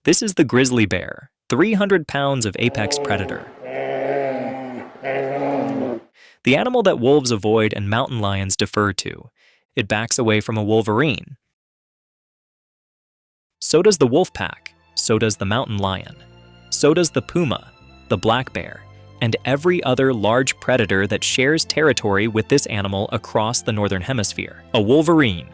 This is the grizzly bear, 300 pounds of apex predator. The animal that wolves avoid and mountain lions defer to. It backs away from a wolverine. So does the wolf pack, so does the mountain lion, so does the puma, the black bear, and every other large predator that shares territory with this animal across the northern hemisphere. A wolverine,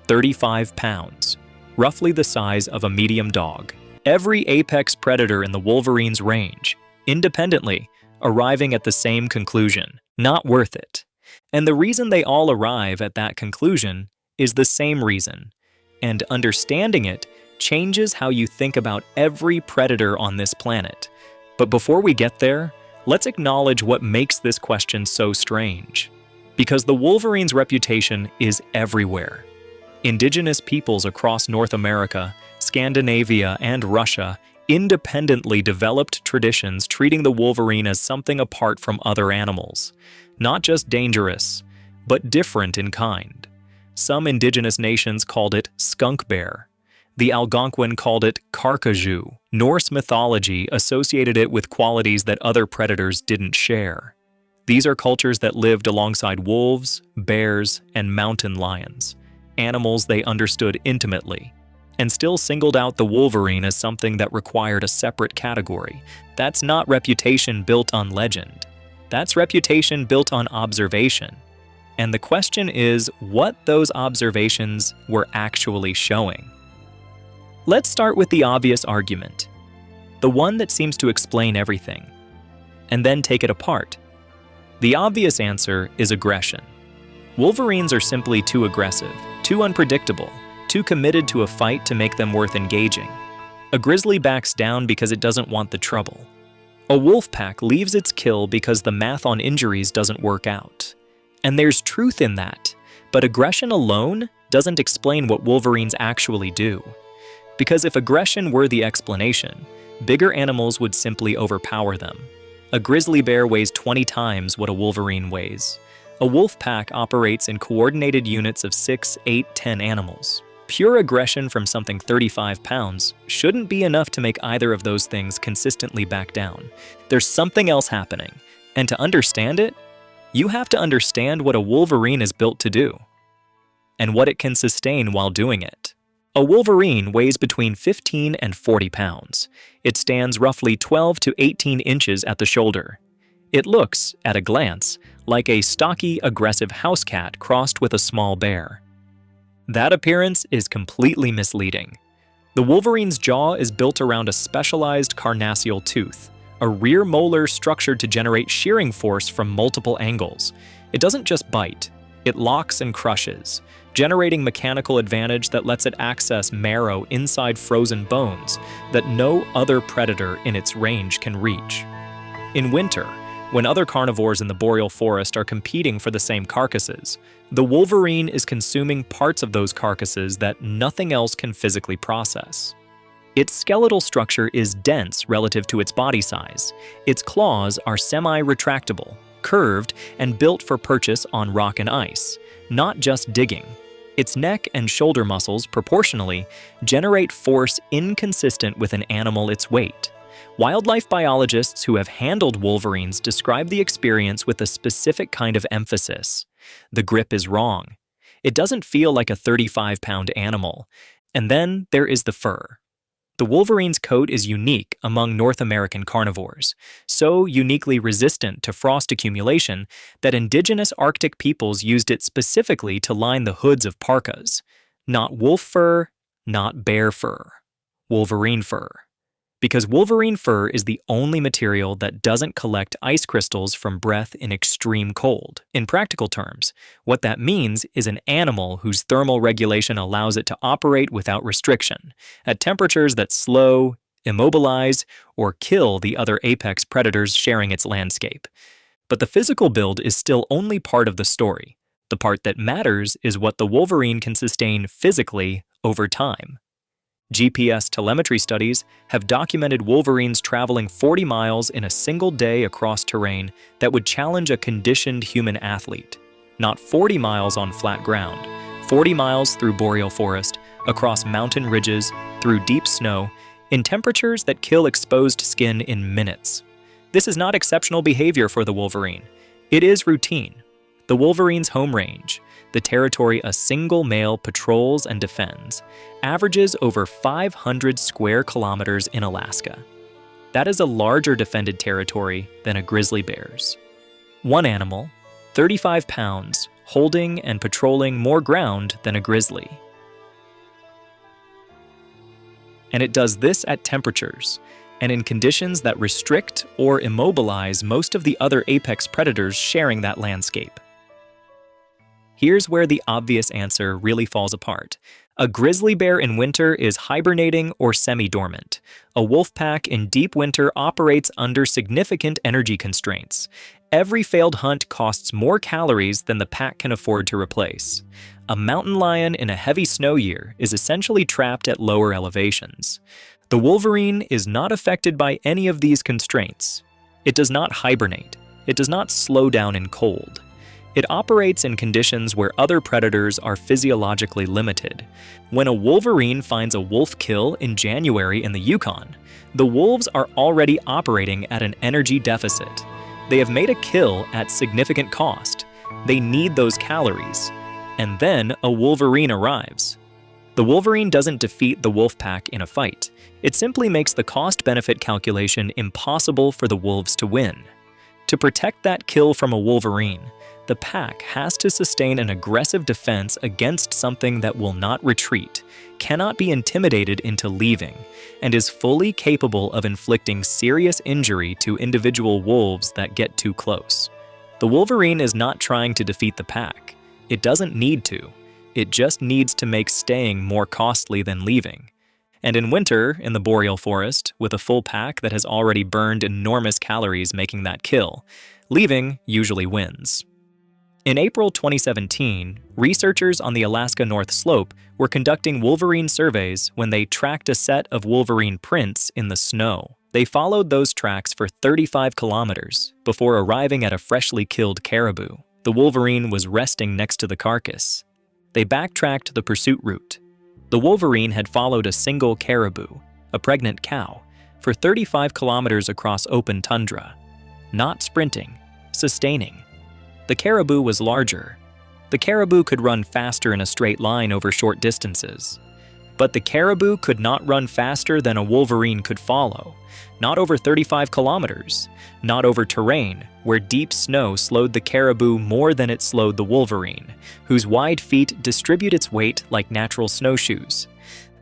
35 pounds, roughly the size of a medium dog. Every apex predator in the wolverine's range, independently, arriving at the same conclusion: not worth it. And the reason they all arrive at that conclusion is the same reason, and understanding it changes how you think about every predator on this planet. But before we get there, let's acknowledge what makes this question so strange. Because the wolverine's reputation is everywhere. Indigenous peoples across North America, Scandinavia, and Russia independently developed traditions treating the wolverine as something apart from other animals. Not just dangerous, but different in kind. Some indigenous nations called it skunk bear. The Algonquin called it caribou. Norse mythology associated it with qualities that other predators didn't share. These are cultures that lived alongside wolves, bears, and mountain lions, animals they understood intimately, and still singled out the wolverine as something that required a separate category. That's not reputation built on legend. That's reputation built on observation. And the question is what those observations were actually showing. Let's start with the obvious argument, the one that seems to explain everything, and then take it apart. The obvious answer is aggression. Wolverines are simply too aggressive, too unpredictable, too committed to a fight to make them worth engaging. A grizzly backs down because it doesn't want the trouble. A wolf pack leaves its kill because the math on injuries doesn't work out. And there's truth in that, but aggression alone doesn't explain what wolverines actually do. Because if aggression were the explanation, bigger animals would simply overpower them. A grizzly bear weighs 20 times what a wolverine weighs. A wolf pack operates in coordinated units of 6, 8, 10 animals. Pure aggression from something 35 pounds shouldn't be enough to make either of those things consistently back down. There's something else happening, and to understand it, you have to understand what a wolverine is built to do, and what it can sustain while doing it. A wolverine weighs between 15 and 40 pounds. It stands roughly 12 to 18 inches at the shoulder. It looks, at a glance, like a stocky, aggressive house cat crossed with a small bear. That appearance is completely misleading. The wolverine's jaw is built around a specialized carnassial tooth, a rear molar structured to generate shearing force from multiple angles. It doesn't just bite, it locks and crushes, generating mechanical advantage that lets it access marrow inside frozen bones that no other predator in its range can reach. In winter, when other carnivores in the boreal forest are competing for the same carcasses, the wolverine is consuming parts of those carcasses that nothing else can physically process. Its skeletal structure is dense relative to its body size. Its claws are semi-retractable, curved, and built for purchase on rock and ice, not just digging. Its neck and shoulder muscles, proportionally, generate force inconsistent with an animal its weight. Wildlife biologists who have handled wolverines describe the experience with a specific kind of emphasis. The grip is wrong. It doesn't feel like a 35-pound animal. And then there is the fur. The wolverine's coat is unique among North American carnivores, so uniquely resistant to frost accumulation that indigenous Arctic peoples used it specifically to line the hoods of parkas. Not wolf fur, not bear fur. Wolverine fur. Because wolverine fur is the only material that doesn't collect ice crystals from breath in extreme cold. In practical terms, what that means is an animal whose thermal regulation allows it to operate without restriction, at temperatures that slow, immobilize, or kill the other apex predators sharing its landscape. But the physical build is still only part of the story. The part that matters is what the wolverine can sustain physically over time. GPS telemetry studies have documented wolverines traveling 40 miles in a single day across terrain that would challenge a conditioned human athlete. Not 40 miles on flat ground, 40 miles through boreal forest, across mountain ridges, through deep snow, in temperatures that kill exposed skin in minutes. This is not exceptional behavior for the wolverine. It is routine. The wolverine's home range, the territory a single male patrols and defends, averages over 500 square kilometers in Alaska. That is a larger defended territory than a grizzly bear's. One animal, 35 pounds, holding and patrolling more ground than a grizzly. And it does this at temperatures and in conditions that restrict or immobilize most of the other apex predators sharing that landscape. Here's where the obvious answer really falls apart. A grizzly bear in winter is hibernating or semi-dormant. A wolf pack in deep winter operates under significant energy constraints. Every failed hunt costs more calories than the pack can afford to replace. A mountain lion in a heavy snow year is essentially trapped at lower elevations. The wolverine is not affected by any of these constraints. It does not hibernate. It does not slow down in cold. It operates in conditions where other predators are physiologically limited. When a wolverine finds a wolf kill in January in the Yukon, the wolves are already operating at an energy deficit. They have made a kill at significant cost. They need those calories. And then a wolverine arrives. The wolverine doesn't defeat the wolf pack in a fight. It simply makes the cost-benefit calculation impossible for the wolves to win. To protect that kill from a wolverine, the pack has to sustain an aggressive defense against something that will not retreat, cannot be intimidated into leaving, and is fully capable of inflicting serious injury to individual wolves that get too close. The wolverine is not trying to defeat the pack. It doesn't need to. It just needs to make staying more costly than leaving. And in winter, in the boreal forest, with a full pack that has already burned enormous calories making that kill, leaving usually wins. In April 2017, researchers on the Alaska North Slope were conducting wolverine surveys when they tracked a set of wolverine prints in the snow. They followed those tracks for 35 kilometers before arriving at a freshly killed caribou. The wolverine was resting next to the carcass. They backtracked the pursuit route. The wolverine had followed a single caribou, a pregnant cow, for 35 kilometers across open tundra, not sprinting, sustaining. The caribou was larger. The caribou could run faster in a straight line over short distances. But the caribou could not run faster than a wolverine could follow, not over 35 kilometers, not over terrain where deep snow slowed the caribou more than it slowed the wolverine, whose wide feet distribute its weight like natural snowshoes.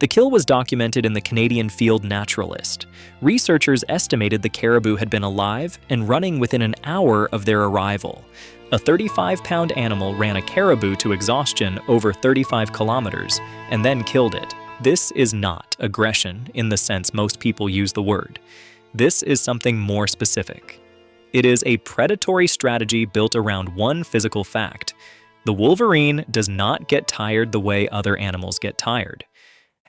The kill was documented in the Canadian Field Naturalist. Researchers estimated the caribou had been alive and running within an hour of their arrival. A 35-pound animal ran a caribou to exhaustion over 35 kilometers and then killed it. This is not aggression in the sense most people use the word. This is something more specific. It is a predatory strategy built around one physical fact. The wolverine does not get tired the way other animals get tired.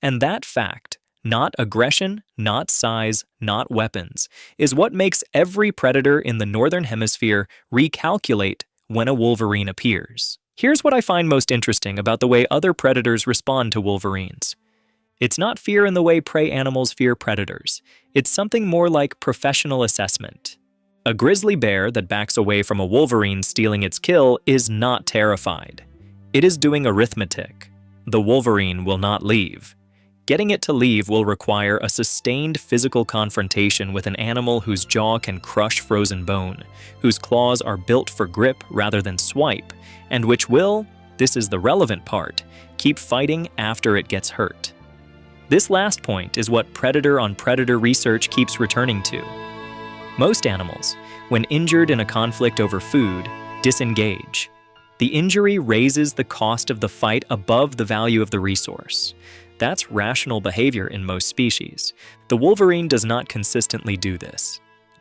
And that fact, not aggression, not size, not weapons, is what makes every predator in the Northern Hemisphere recalculate when a wolverine appears. Here's what I find most interesting about the way other predators respond to wolverines. It's not fear in the way prey animals fear predators. It's something more like professional assessment. A grizzly bear that backs away from a wolverine stealing its kill is not terrified. It is doing arithmetic. The wolverine will not leave. Getting it to leave will require a sustained physical confrontation with an animal whose jaw can crush frozen bone, whose claws are built for grip rather than swipe, and which will, this is the relevant part, keep fighting after it gets hurt. This last point is what predator-on-predator research keeps returning to. Most animals, when injured in a conflict over food, disengage. The injury raises the cost of the fight above the value of the resource. That's rational behavior in most species. The wolverine does not consistently do this.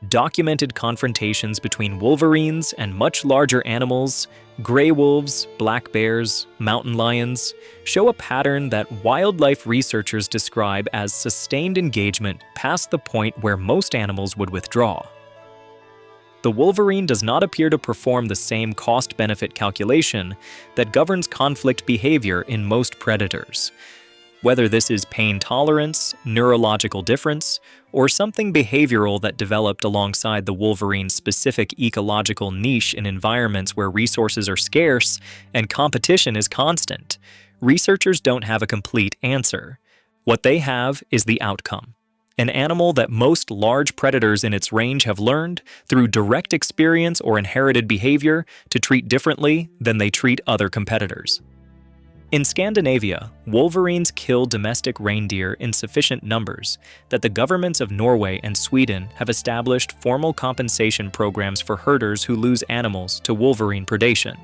Documented confrontations between wolverines and much larger animals, gray wolves, black bears, mountain lions, show a pattern that wildlife researchers describe as sustained engagement past the point where most animals would withdraw. The wolverine does not appear to perform the same cost-benefit calculation that governs conflict behavior in most predators. whether this is pain tolerance, neurological difference, or something behavioral that developed alongside the wolverine's specific ecological niche in environments where resources are scarce and competition is constant. Researchers don't have a complete answer. What they have is the outcome. An animal that most large predators in its range have learned, through direct experience or inherited behavior, to treat differently than they treat other competitors. In Scandinavia, wolverines kill domestic reindeer in sufficient numbers that the governments of Norway and Sweden have established formal compensation programs for herders who lose animals to wolverine predation.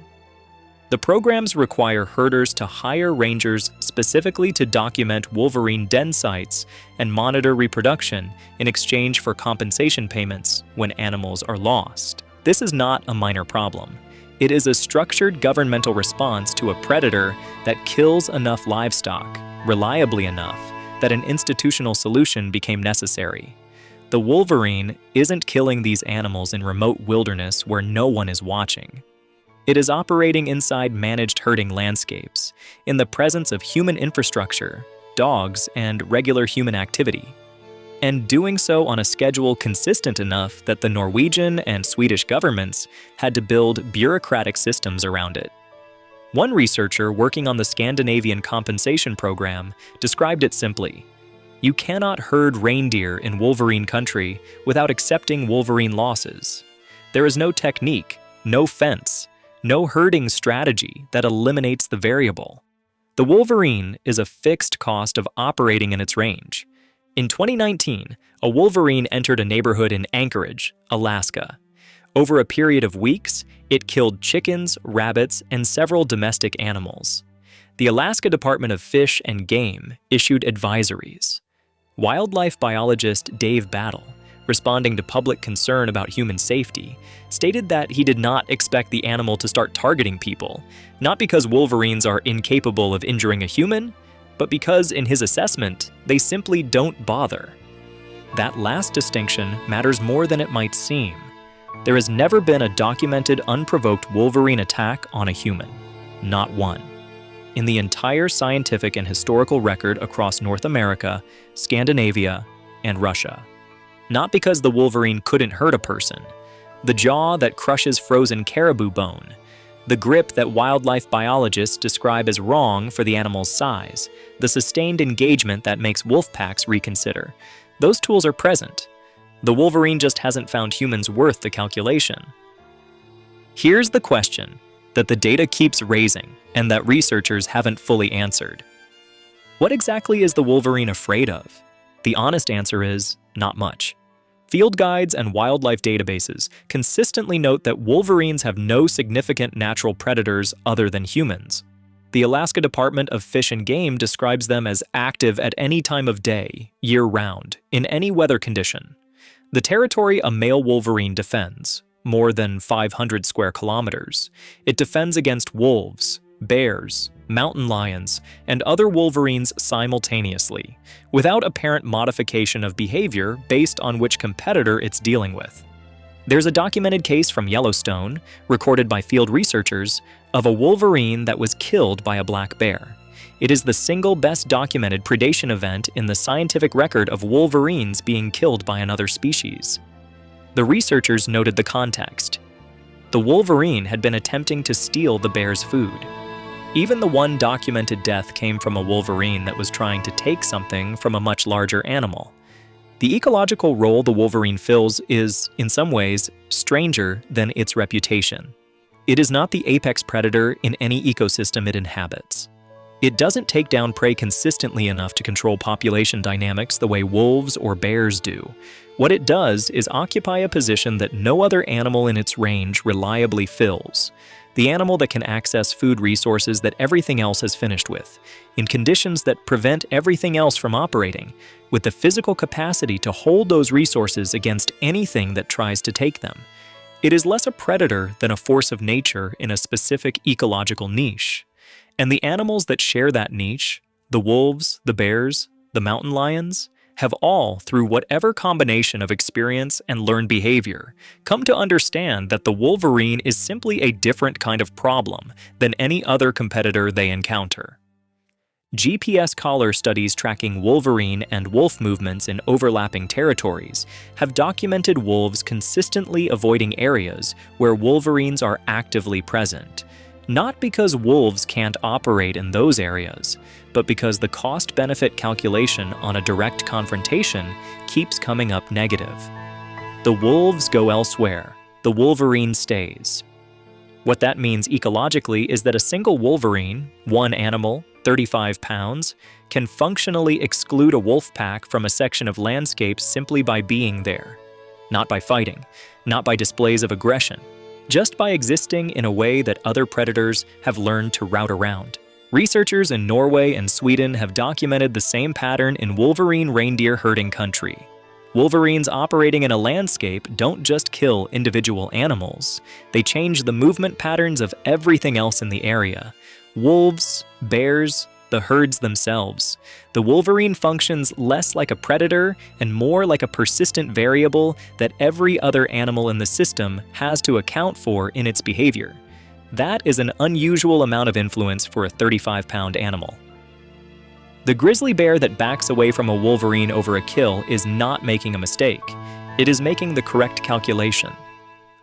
The programs require herders to hire rangers specifically to document wolverine den sites and monitor reproduction in exchange for compensation payments when animals are lost. This is not a minor problem. It is a structured governmental response to a predator that kills enough livestock, reliably enough, that an institutional solution became necessary. The wolverine isn't killing these animals in remote wilderness where no one is watching. It is operating inside managed herding landscapes, in the presence of human infrastructure, dogs, and regular human activity, and doing so on a schedule consistent enough that the Norwegian and Swedish governments had to build bureaucratic systems around it. One researcher working on the Scandinavian compensation program described it simply: "You cannot herd reindeer in wolverine country without accepting wolverine losses. There is no technique, no fence, no herding strategy that eliminates the variable. The wolverine is a fixed cost of operating in its range." In 2019, a wolverine entered a neighborhood in Anchorage, Alaska. Over a period of weeks, it killed chickens, rabbits, and several domestic animals. The Alaska Department of Fish and Game issued advisories. Wildlife biologist Dave Battle, responding to public concern about human safety, stated that he did not expect the animal to start targeting people, not because wolverines are incapable of injuring a human, but because, in his assessment, they simply don't bother. That last distinction matters more than it might seem. There has never been a documented unprovoked wolverine attack on a human. Not one. In the entire scientific and historical record across North America, Scandinavia, and Russia. Not because the wolverine couldn't hurt a person. The jaw that crushes frozen caribou bone, the grip that wildlife biologists describe as wrong for the animal's size, the sustained engagement that makes wolf packs reconsider. Those tools are present. The wolverine just hasn't found humans worth the calculation. Here's the question that the data keeps raising and that researchers haven't fully answered. What exactly is the wolverine afraid of? The honest answer is not much. Field guides and wildlife databases consistently note that wolverines have no significant natural predators other than humans. The Alaska Department of Fish and Game describes them as active at any time of day, year-round, in any weather condition. The territory a male wolverine defends, more than 500 square kilometers, it defends against wolves, bears, mountain lions, and other wolverines simultaneously, without apparent modification of behavior based on which competitor it's dealing with. There's a documented case from Yellowstone, recorded by field researchers, of a wolverine that was killed by a black bear. It is the single best documented predation event in the scientific record of wolverines being killed by another species. The researchers noted the context. The wolverine had been attempting to steal the bear's food. Even the one documented death came from a wolverine that was trying to take something from a much larger animal. The ecological role the wolverine fills is, in some ways, stranger than its reputation. It is not the apex predator in any ecosystem it inhabits. It doesn't take down prey consistently enough to control population dynamics the way wolves or bears do. What it does is occupy a position that no other animal in its range reliably fills. The animal that can access food resources that everything else has finished with, in conditions that prevent everything else from operating, with the physical capacity to hold those resources against anything that tries to take them. It is less a predator than a force of nature in a specific ecological niche. And the animals that share that niche, the wolves, the bears, the mountain lions, have all, through whatever combination of experience and learned behavior, come to understand that the wolverine is simply a different kind of problem than any other competitor they encounter. GPS collar studies tracking wolverine and wolf movements in overlapping territories have documented wolves consistently avoiding areas where wolverines are actively present, not because wolves can't operate in those areas, but because the cost-benefit calculation on a direct confrontation keeps coming up negative. The wolves go elsewhere, the wolverine stays. What that means ecologically is that a single wolverine, one animal, 35 pounds, can functionally exclude a wolf pack from a section of landscape simply by being there. Not by fighting, not by displays of aggression, just by existing in a way that other predators have learned to route around. Researchers in Norway and Sweden have documented the same pattern in wolverine reindeer herding country. Wolverines operating in a landscape don't just kill individual animals, they change the movement patterns of everything else in the area. Wolves, bears, the herds themselves. The wolverine functions less like a predator and more like a persistent variable that every other animal in the system has to account for in its behavior. That is an unusual amount of influence for a 35-pound animal. The grizzly bear that backs away from a wolverine over a kill is not making a mistake. It is making the correct calculation.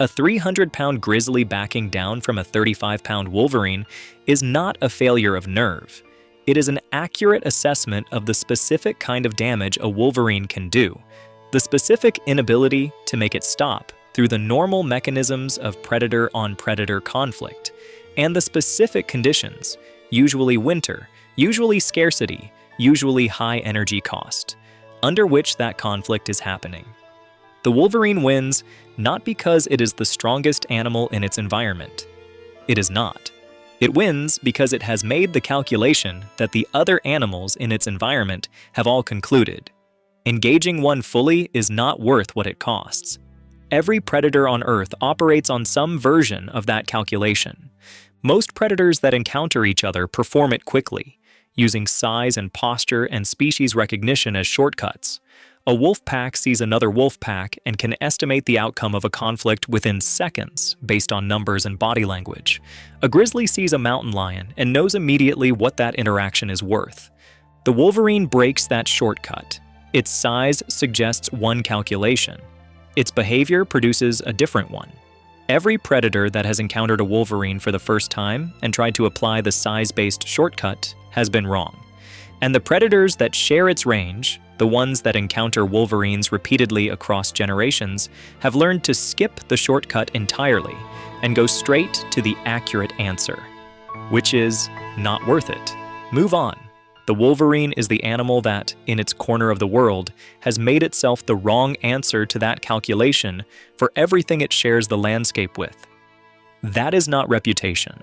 A 300-pound grizzly backing down from a 35-pound wolverine is not a failure of nerve. It is an accurate assessment of the specific kind of damage a wolverine can do, the specific inability to make it stop through the normal mechanisms of predator-on-predator conflict, and the specific conditions, usually winter, usually scarcity, usually high energy cost, under which that conflict is happening. The wolverine wins not because it is the strongest animal in its environment. It is not. It wins because it has made the calculation that the other animals in its environment have all concluded. Engaging one fully is not worth what it costs. Every predator on Earth operates on some version of that calculation. Most predators that encounter each other perform it quickly, using size and posture and species recognition as shortcuts. A wolf pack sees another wolf pack and can estimate the outcome of a conflict within seconds based on numbers and body language. A grizzly sees a mountain lion and knows immediately what that interaction is worth. The wolverine breaks that shortcut. Its size suggests one calculation. Its behavior produces a different one. Every predator that has encountered a wolverine for the first time and tried to apply the size-based shortcut has been wrong. And the predators that share its range, the ones that encounter wolverines repeatedly across generations, have learned to skip the shortcut entirely and go straight to the accurate answer, which is not worth it. Move on. The wolverine is the animal that, in its corner of the world, has made itself the wrong answer to that calculation for everything it shares the landscape with. That is not reputation.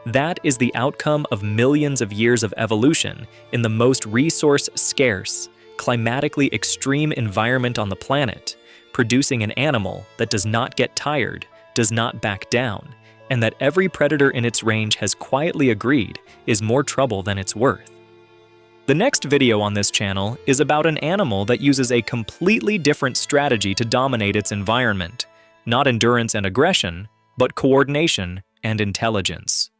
That is the outcome of millions of years of evolution in the most resource-scarce, climatically extreme environment on the planet, producing an animal that does not get tired, does not back down, and that every predator in its range has quietly agreed is more trouble than it's worth. The next video on this channel is about an animal that uses a completely different strategy to dominate its environment, not endurance and aggression, but coordination and intelligence.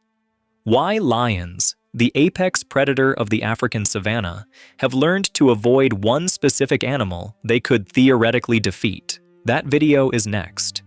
Why lions, the apex predator of the African savanna, have learned to avoid one specific animal they could theoretically defeat. That video is next.